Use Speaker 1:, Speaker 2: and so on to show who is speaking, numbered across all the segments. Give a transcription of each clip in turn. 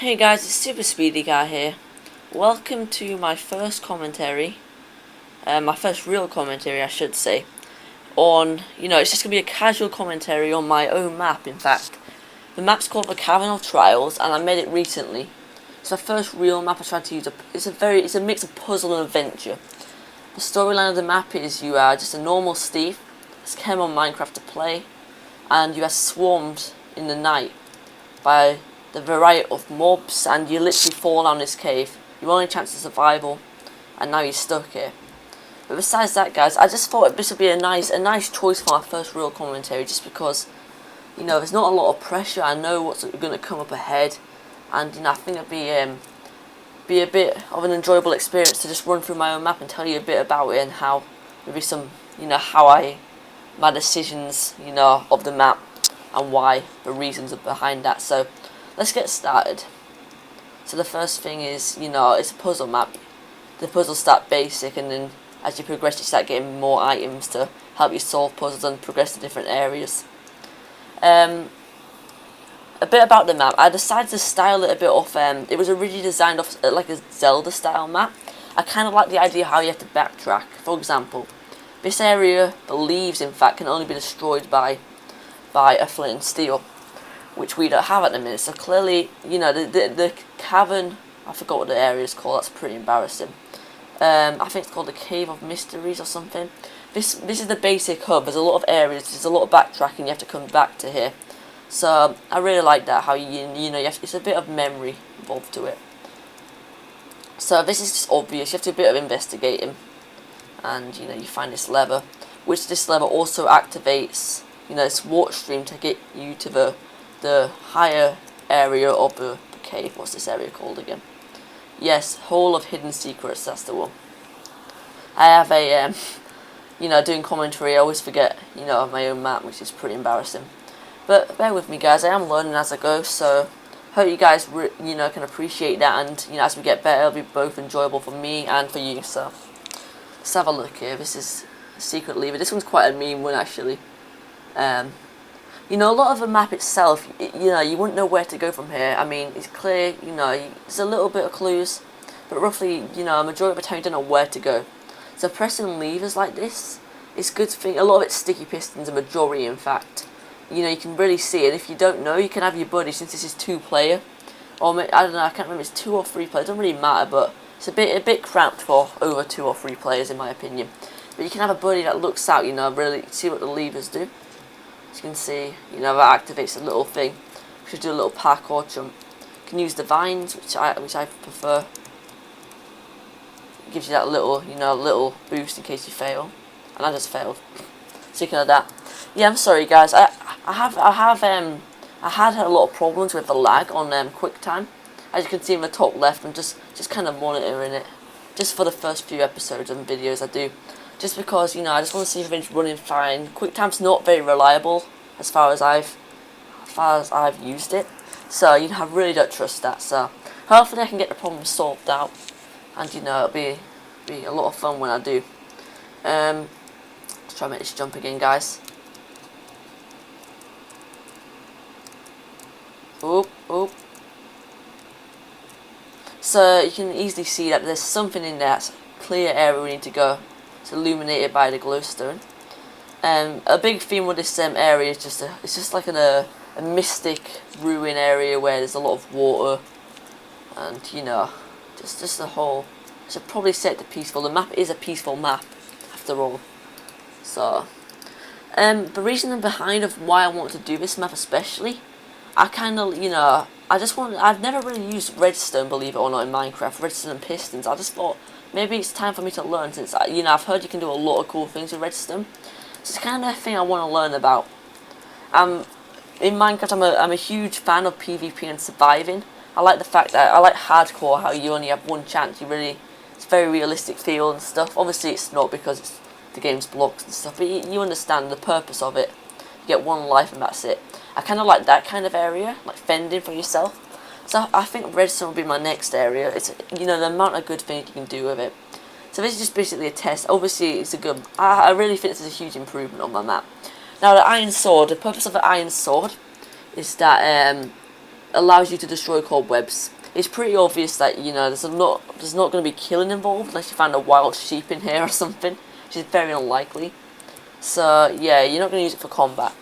Speaker 1: Hey guys, it's Super Speedy Guy here. Welcome to my first commentary, my first real commentary I should say, on, it's just going to be a casual commentary on my own map in fact. The map's called the Cavern of Trials and I made it recently. It's my first real map I tried to use. It's a mix of puzzle and adventure. The storyline of the map is you are just a normal Steve that's came on Minecraft to play, and you are swarmed in the night by the variety of mobs, and you literally fall down this cave. Your only chance of survival, and now you're stuck here. But besides that, guys, I just thought this would be a nice choice for my first real commentary, just because there's not a lot of pressure. I know what's going to come up ahead, and I think it'd be a bit of an enjoyable experience to just run through my own map and tell you a bit about it and how maybe some my decisions of the map and why the reasons are behind that. So let's get started. So the first thing is, it's a puzzle map. The puzzles start basic, and then as you progress you start getting more items to help you solve puzzles and progress to different areas. A bit about the map. I decided to style it a bit off, it was originally designed off like a Zelda style map. I kind of like the idea how you have to backtrack. For example, this area, the leaves in fact, can only be destroyed by a flint and steel, which we don't have at the minute. So clearly, the cavern, I forgot what the area is called, that's pretty embarrassing. I think it's called the Cave of Mysteries or something. This is the basic hub. There's a lot of areas, there's a lot of backtracking, you have to come back to here. So I really like that, how it's a bit of memory involved to it. So this is just obvious, you have to do a bit of investigating, and you find this lever, which this lever also activates this water stream to get you to the higher area of the cave. What's this area called again? Yes, Hall of Hidden Secrets, that's the one. I have a doing commentary, I always forget my own map, which is pretty embarrassing. But bear with me guys, I am learning as I go, so hope you guys can appreciate that, and as we get better it'll be both enjoyable for me and for you. So let's have a look here. This is a secret lever. This one's quite a mean one actually. A lot of the map itself, you wouldn't know where to go from here. I mean, it's clear, there's a little bit of clues, but roughly, a majority of the time you don't know where to go. So pressing levers like this, it's good thing. A lot of it's sticky pistons, a majority in fact. You can really see it. If you don't know, you can have your buddy, since this is 2-player, or I don't know, I can't remember, it's 2 or 3 players, it doesn't really matter, but it's a bit cramped for over 2 or 3 players in my opinion. But you can have a buddy that looks out, really see what the levers do. As you can see, that activates a little thing. We should do a little parkour jump. You can use the vines, which I prefer. It gives you that little boost in case you fail. And I just failed. Speaking of that, yeah, I'm sorry guys. I had a lot of problems with the lag on QuickTime. As you can see in the top left, I'm just kind of monitoring it, just for the first few episodes and videos I do. Just because, I just want to see if everything's running fine. QuickTime's not very reliable as far as I've used it. So, I really don't trust that. So, hopefully I can get the problem solved out. And, it'll be a lot of fun when I do. Let's try and make this jump again, guys. Oop, oop. So, you can easily see that there's something in there. It's a clear area we need to go. It's illuminated by the glowstone. A big theme with this area is it's just like a mystic ruin area where there's a lot of water, and just the whole. I should probably set it peaceful. The map is a peaceful map, after all. So, the reason behind of why I want to do this map especially, I kind of I've never really used redstone, believe it or not, in Minecraft. Redstone and pistons. I just thought maybe it's time for me to learn, since I've heard you can do a lot of cool things with redstone. So it's kind of a thing I want to learn about. In Minecraft, I'm a huge fan of PvP and surviving. I like the fact that I like hardcore, how you only have one chance. It's very realistic feel and stuff. Obviously, it's not because the game's blocks and stuff, but you understand the purpose of it. You get one life and that's it. I kind of like that kind of area, like fending for yourself. So I think redstone will be my next area. It's the amount of good things you can do with it. So this is just basically a test. Obviously, it's a good. I really think this is a huge improvement on my map. Now the iron sword. The purpose of the iron sword is that allows you to destroy cobwebs. It's pretty obvious that, you know, there's not going to be killing involved unless you find a wild sheep in here or something, which is very unlikely. So yeah, you're not going to use it for combat.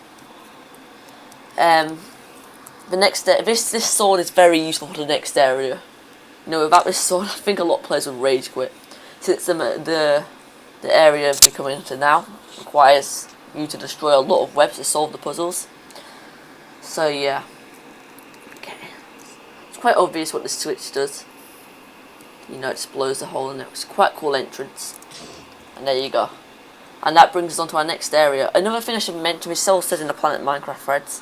Speaker 1: The next this sword is very useful for the next area. You know, without this sword, I think a lot of players would rage quit, since the area we're coming into now requires you to destroy a lot of webs to solve the puzzles. So yeah, okay, it's quite obvious what this switch does. You know, it just blows a hole in it. It's quite a cool entrance, and there you go. And that brings us on to our next area. Another thing I should mention, which still says in the Planet Minecraft threads,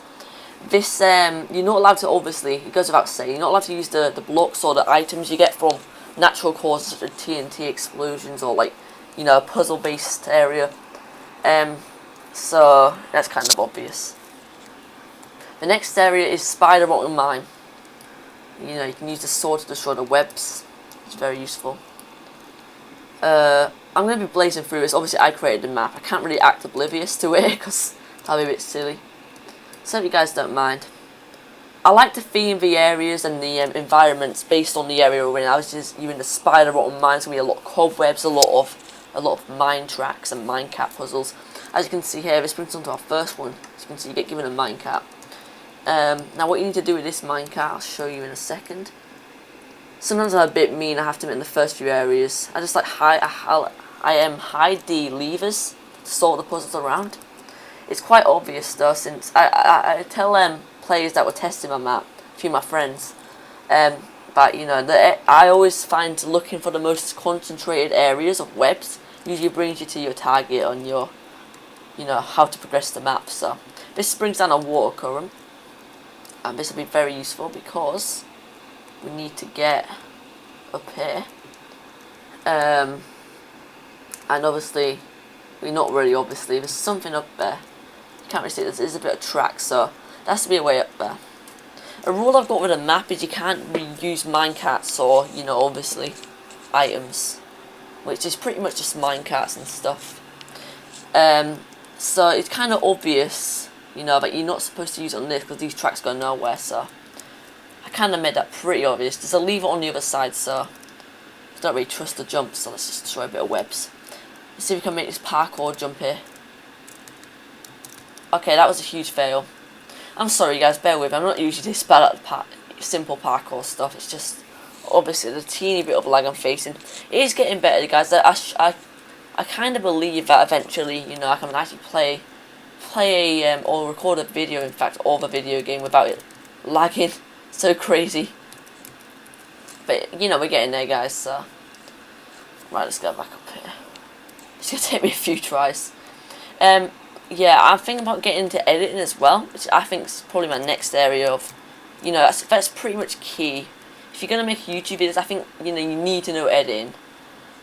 Speaker 1: this, you're not allowed to, obviously, it goes without saying, you're not allowed to use the blocks or the items you get from natural causes such as TNT explosions or, like, you know, a puzzle-based area. So, that's kind of obvious. The next area is Spider Rotten Mine. You know, you can use the sword to destroy the webs. It's very useful. I'm going to be blazing through this. Obviously, I created the map. I can't really act oblivious to it because that'll be a bit silly. So if you guys don't mind. I like to theme the areas and the environments based on the area we're in. I was just you're in the Spider Rotten Mine, so we have a lot of cobwebs, a lot of mine tracks and minecart puzzles. As you can see here, this brings us on to our first one. As you can see, you get given a minecart. Now what you need to do with this minecart, I'll show you in a second. Sometimes I'm a bit mean, I have to admit, in the first few areas. I just like hide the levers to sort the puzzles around. It's quite obvious though, since I tell players that were testing my map, a few of my friends, but you know, I always find looking for the most concentrated areas of webs usually brings you to your target on your, you know, how to progress the map. So this brings down a water current, and this will be very useful because we need to get up here, and obviously, not really obviously, there's something up there. Can't really see this. There's a bit of track, so there has to be a way up there. A rule I've got with a map is you can't reuse minecarts or, you know, obviously items, which is pretty much just minecarts and stuff. So it's kind of obvious, you know, that you're not supposed to use it on this because these tracks go nowhere. So I kind of made that pretty obvious. There's a lever on the other side, so I don't really trust the jump. So let's just try a bit of webs. Let's see if we can make this parkour jump here. Okay, that was a huge fail. I'm sorry guys, bear with me. I'm not usually this bad at simple parkour stuff. It's just obviously the teeny bit of lag I'm facing. It is getting better, guys. I kind of believe that eventually, you know, I can actually play or record a video, in fact, of a video game without it lagging so crazy. But you know, we're getting there, guys. So right, let's go back up here. It's gonna take me a few tries. Yeah, I'm thinking about getting into editing as well, which I think is probably my next area of, you know, that's pretty much key. If you're going to make YouTube videos, I think, you know, you need to know editing.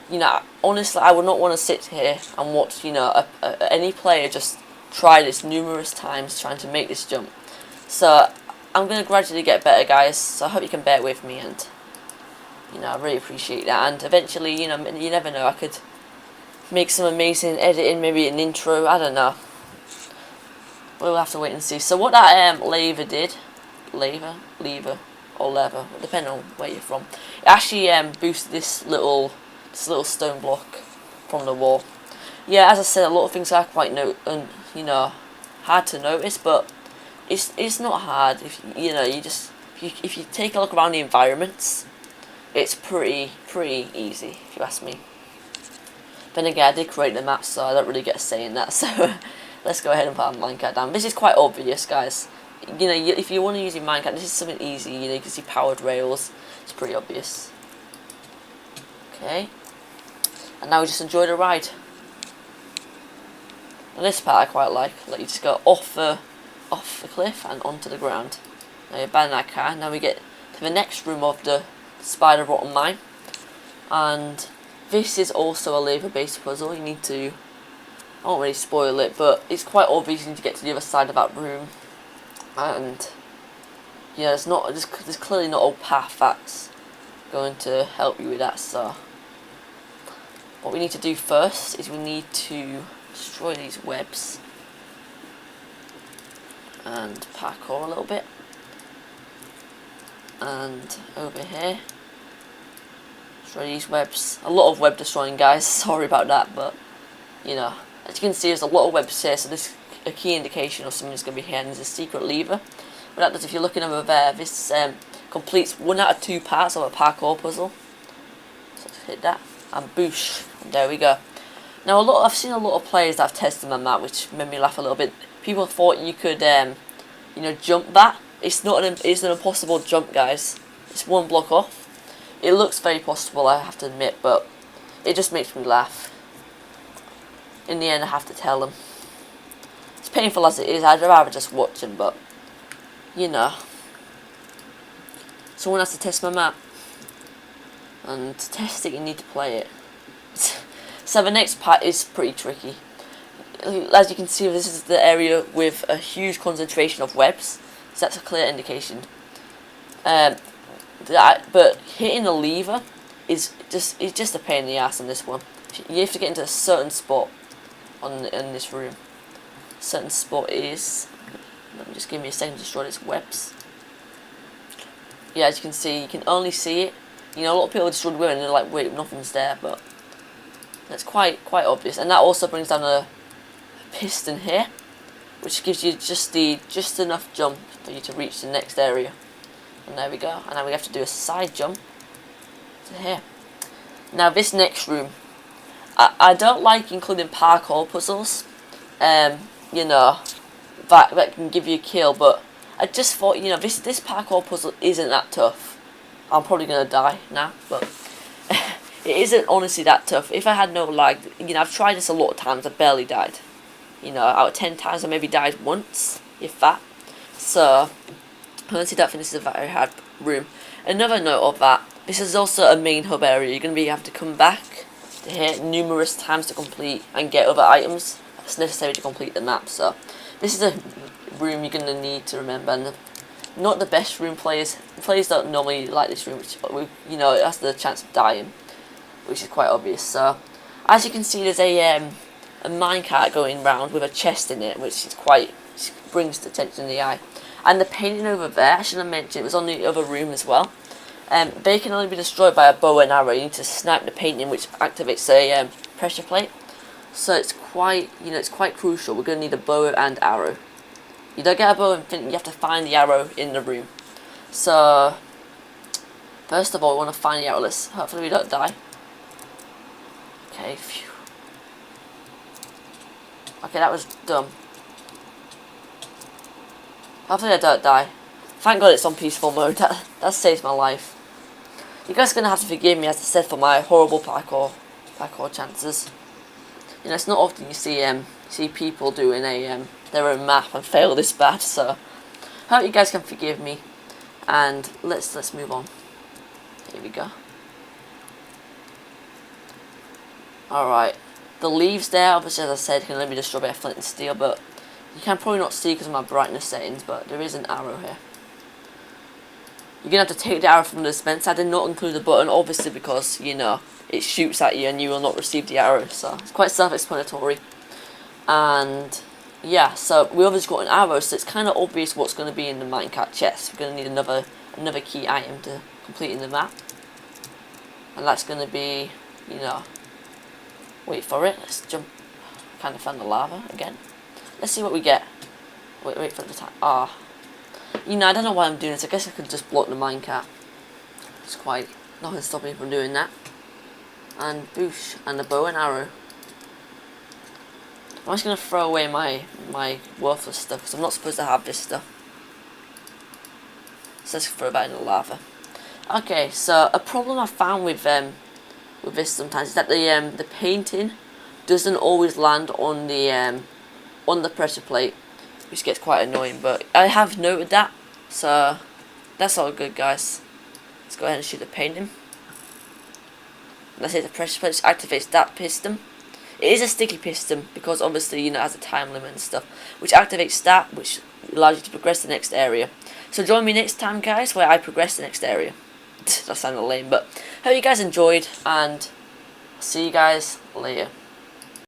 Speaker 1: You know, honestly, I would not want to sit here and watch, you know, any player just try this numerous times trying to make this jump. So, I'm going to gradually get better, guys, so I hope you can bear with me, and, you know, I really appreciate that, and eventually, you know, you never know, I could make some amazing editing, maybe an intro, I don't know. We'll have to wait and see. So what that lever did, lever, depending on where you're from, it actually boosted this little stone block from the wall. Yeah, as I said, a lot of things are quite you know, hard to notice, but it's not hard if you know if you take a look around the environments, it's pretty easy if you ask me. Then again, I did create the map, so I don't really get a say in that. So let's go ahead and put our minecart down. This is quite obvious, guys. You know, if you want to use your minecart, this is something easy. You know, you can see powered rails. It's pretty obvious. Okay. And now we just enjoy the ride. And this part I quite like. Like, you just go off the cliff and onto the ground. Now you abandon that car. Now we get to the next room of the Spider Rotten Mine. And this is also a lever-based puzzle. You need to, I won't really spoil it, but it's quite obvious you need to get to the other side of that room. And yeah, there's clearly not a path that's going to help you with that. So what we need to do first is we need to destroy these webs and parkour a little bit. And over here, destroy these webs. A lot of web destroying, guys. Sorry about that, but you know, as you can see, there's a lot of webs here, so this is a key indication of something's going to be here. And there's a secret lever. What that does, if you're looking over there, this completes 1 out of 2 parts of a parkour puzzle. So let's hit that, and boosh, and there we go. Now I've seen a lot of players that have tested on that, which made me laugh a little bit. People thought you could, you know, jump that. It's it's an impossible jump, guys. It's 1 block off. It looks very possible, I have to admit, but it just makes me laugh. In the end, I have to tell them. As painful as it is, I'd rather just watch them, but you know, someone has to test my map, and to test it, you need to play it. So the next part is pretty tricky. As you can see, this is the area with a huge concentration of webs, so that's a clear indication. But hitting the lever is just a pain in the ass on this one. You have to get into a certain spot in this room. Certain spot is. Let me just give me a second to destroy these webs. Yeah, as you can see, you can only see it. You know, a lot of people destroy the web and they're like, wait, nothing's there, but that's quite obvious. And that also brings down a piston here, which gives you just enough jump for you to reach the next area. And there we go. And now we have to do a side jump to here. Now this next room, I don't like including parkour puzzles. You know, that can give you a kill, but I just thought, you know, this parkour puzzle isn't that tough. I'm probably gonna die now, but it isn't honestly that tough. If I had no lag, you know, I've tried this a lot of times, I barely died. You know, out of 10 times I maybe died once, if that. So honestly, don't think this is a very hard room. Another note of that, this is also a main hub area. You're gonna have to come back to here numerous times to complete and get other items that's necessary to complete the map. So this is a room you're gonna need to remember, and not the best room players. Players don't normally like this room, which you know, it has the chance of dying, which is quite obvious. So as you can see, there's a minecart going round with a chest in it, which is brings the attention in the eye. And the painting over there, I should have mentioned, it was on the other room as well. They can only be destroyed by a bow and arrow. You need to snipe the painting, which activates a pressure plate. So it's quite, you know, it's quite crucial. We're going to need a bow and arrow. You don't get a bow and you have to find the arrow in the room. So first of all, we want to find the arrow. Hopefully we don't die. Okay, phew. Okay, that was dumb. Hopefully I don't die. Thank God it's on peaceful mode. That saves my life. You guys are going to have to forgive me, as I said, for my horrible parkour chances. You know, it's not often you see people doing their own map and fail this bad. So I hope you guys can forgive me. And let's move on. Here we go. Alright. The leaves there, obviously, as I said, can only be destroyed by a flint and steel, but you can probably not see because of my brightness settings, but there is an arrow here. You're going to have to take the arrow from the dispenser. I did not include the button, obviously, because, you know, it shoots at you and you will not receive the arrow, so it's quite self-explanatory. And yeah, so we obviously got an arrow, so it's kind of obvious what's going to be in the minecart chest. We're going to need another key item to complete in the map, and that's going to be, you know, wait for it, let's jump. Kind of found the lava again. Let's see what we get. Wait for the time. You know, I don't know why I'm doing this. I guess I could just block the minecart. It's quite nothing stopping me from doing that. And boosh, and the bow and arrow. I'm just gonna throw away my worthless stuff because I'm not supposed to have this stuff. So let's throw that in the lava. Okay, so a problem I found with this sometimes is that the painting doesn't always land on the pressure plate, which gets quite annoying. But I have noted that, so that's all good, guys. Let's go ahead and shoot the painting. Let's hit the pressure plate, which activates that piston. It is a sticky piston because obviously, you know, it has a time limit and stuff, which activates that, which allows you to progress to the next area. So join me next time, guys, where I progress to the next area. That sounded lame, but hope you guys enjoyed, and I'll see you guys later.